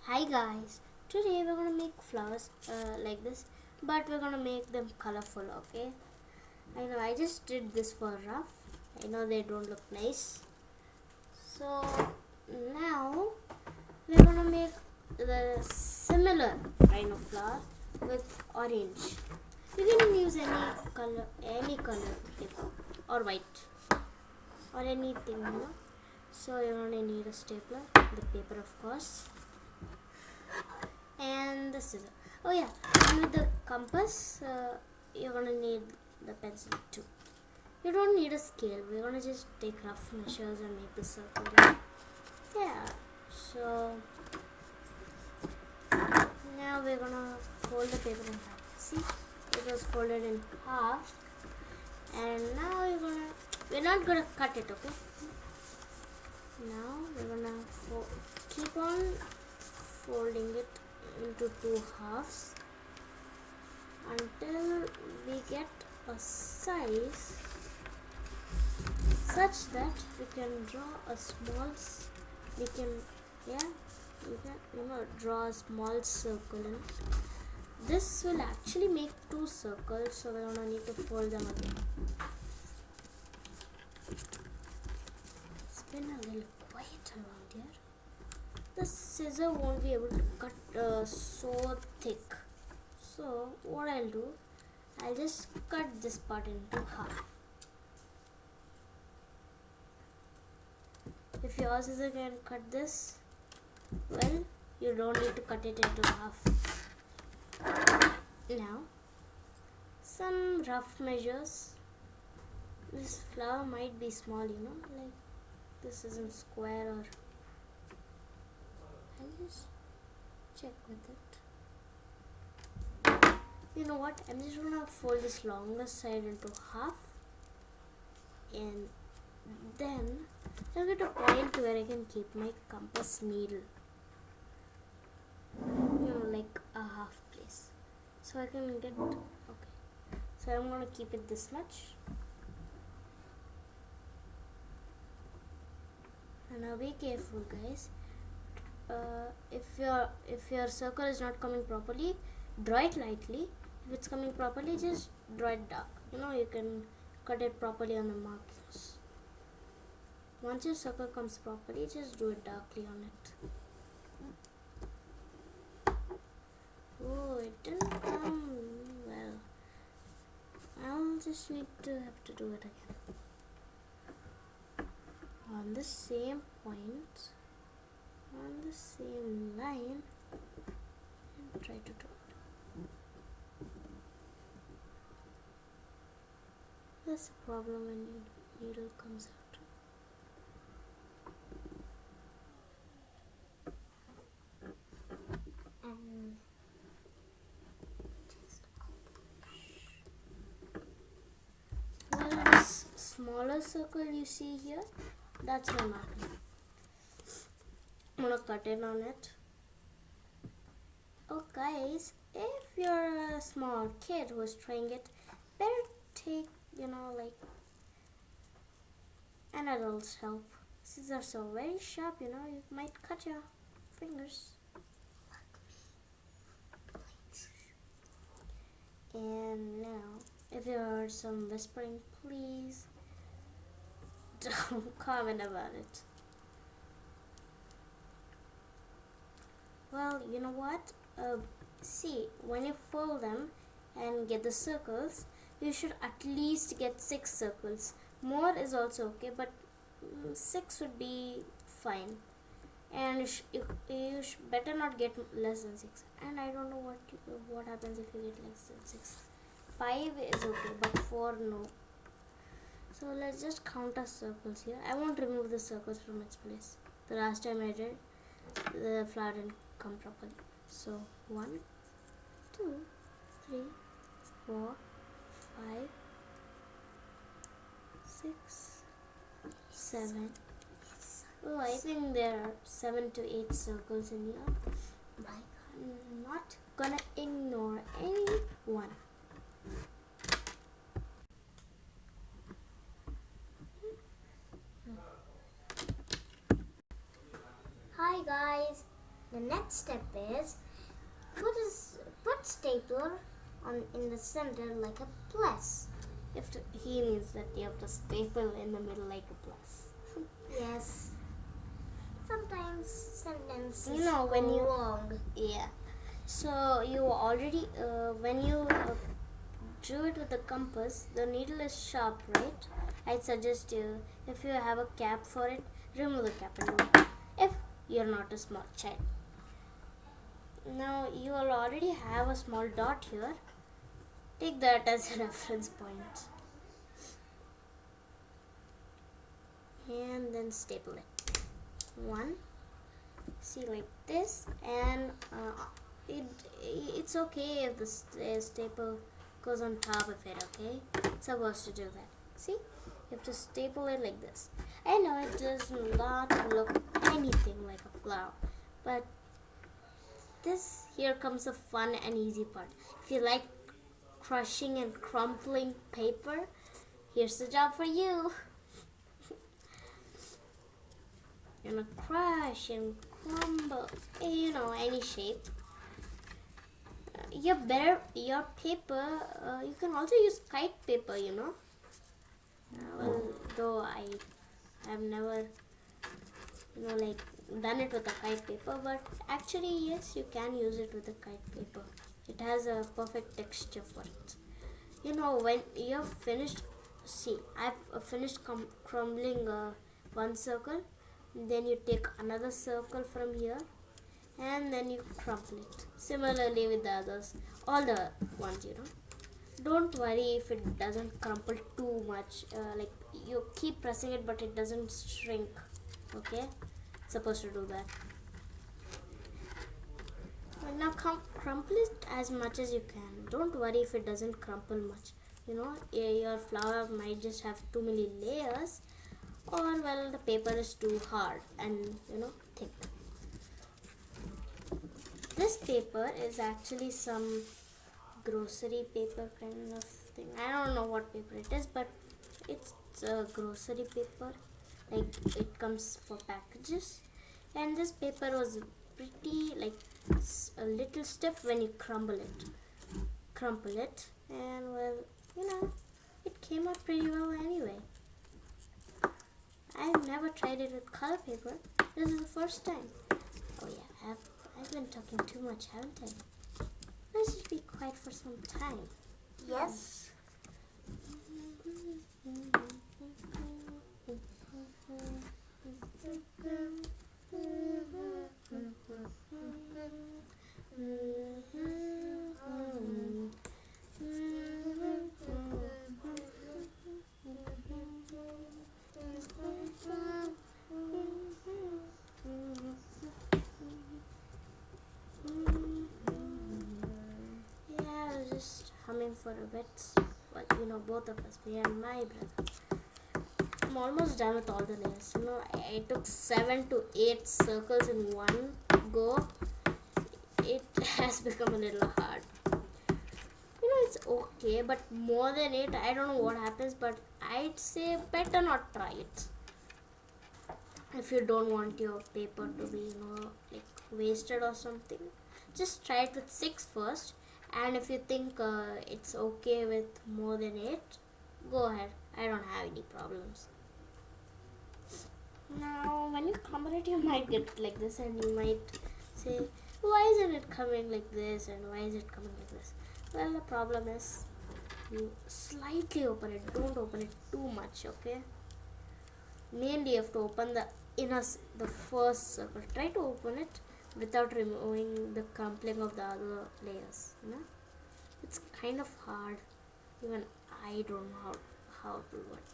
Hi guys, today we're gonna make flowers like this, but we're gonna make them colorful, okay? I know I just did this for rough. I know they don't look nice. So now we're gonna make the similar kind of flower with orange. You can use any color paper or white or anything, So you're gonna need a stapler, the paper of course, and the scissor. Oh yeah, and with the compass, you're gonna need the pencil too. You don't need a scale. We're gonna just take rough measures and make the circle. Yeah. So now we're gonna fold the paper in half. See, it was folded in half, and now we're not gonna cut it, okay? Now we're gonna keep on folding it into two halves until we get a size such that we can draw a small draw a small circle in it. This will actually make two circles, so we're gonna need to fold them again. It's been a little quiet around here. The scissor won't be able to cut so thick. So what I'll do, I'll just cut this part into half. If your scissor can cut this, well, you don't need to cut it into half. Now, some rough measures. This flower might be small, like this isn't square, or I'll just check with it. You know what? I'm just gonna fold this longer side into half, and then I'll get a point where I can keep my compass needle. Like a half place. So I can get, okay. So I'm gonna keep it this much. And now be careful, guys. If your circle is not coming properly, draw it lightly. If it's coming properly, just draw it dark. You can cut it properly on the markings. Once your circle comes properly, just do it darkly on it. Oh, it didn't come well. I'll just have to do it again. On the same point, on the same line, and try to do it. That's the problem when your needle comes out. This smaller circle you see here, that's my marking. I'm gonna cut in on it. Oh guys, if you're a small kid who's trying it, better take, like an adult's help. Scissors are very sharp, you might cut your fingers. And now, if you heard some whispering, please don't comment about it. Well, you know what? See, when you fold them and get the circles, you should at least get 6 circles. More is also okay, but 6 would be fine. And you better not get less than 6. And I don't know what happens if you get less than 6. 5 is okay, but 4 no. So let's just count our circles here. I won't remove the circles from its place. The last time I did, the flower didn't come properly. So 1, 2, 3, 4, 5, 6, 7. Oh, I think there are 7 to 8 circles in here. I'm not gonna ignore any one. Hi guys. The next step is put stapler in the center like a plus. He means that you have to staple in the middle like a plus. Yes. Sometimes sentences when go you wrong. Yeah. So you already when you drew it with the compass, the needle is sharp, right? I suggest you, if you have a cap for it, remove the cap and do it. If you're not a small child. Now you will already have a small dot here. Take that as a reference point. And then staple it. One. See, like this, and it's okay if the staple goes on top of it. Okay, it's supposed to do that. See, you have to staple it like this. I know it does not look anything like a flower, but here comes the fun and easy part. If you like crushing and crumpling paper, here's the job for you. You're gonna crush and crumble, any shape. Your paper, you can also use kite paper, though I have never, done it with a kite paper, but actually, yes, you can use it with a kite paper. It has a perfect texture for it. When you're finished, see, I've finished crumbling one circle. Then you take another circle from here, and then you crumple it. Similarly with the others, all the ones, Don't worry if it doesn't crumple too much. You keep pressing it, but it doesn't shrink. Okay, it's supposed to do that. Now crumple it as much as you can. Don't worry if it doesn't crumple much. Your flower might just have too many layers, or well, the paper is too hard and thick. This paper is actually some grocery paper kind of thing. I don't know what paper it is, but it's a grocery paper. Like, it comes for packages, and this paper was pretty a little stiff when you crumple it, and well, it came out pretty well anyway. I've never tried it with color paper. This is the first time. Oh yeah, I've been talking too much, haven't I? Let's just be quiet for some time. Yes. Just humming for a bit, but both of us, me and my brother. I'm almost done with all the layers. I took 7 to 8 circles in one go. It has become a little hard. It's okay, but more than 8, I don't know what happens, but I'd say better not try it. If you don't want your paper to be, wasted or something, just try it with 6 first. And if you think it's okay with more than 8, go ahead. I don't have any problems. Now, when you crumble it, you might get like this, and you might say, why isn't it coming like this, and why is it coming like this? Well, the problem is you slightly open it. Don't open it too much, okay? Mainly, you have to open the first circle. Try to open it without removing the crumpling of the other layers. It's kind of hard. Even I don't know how to do it.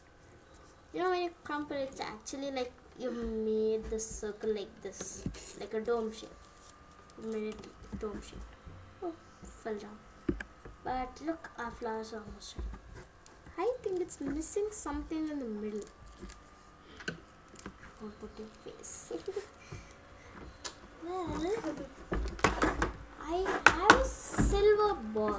When you crumple, it's actually like you made the circle like this, like a dome shape. You made it dome shape. Oh, fell down. But look, our flowers are almost ready. I think it's missing something in the middle. Don't put your face. Well, I have a silver ball.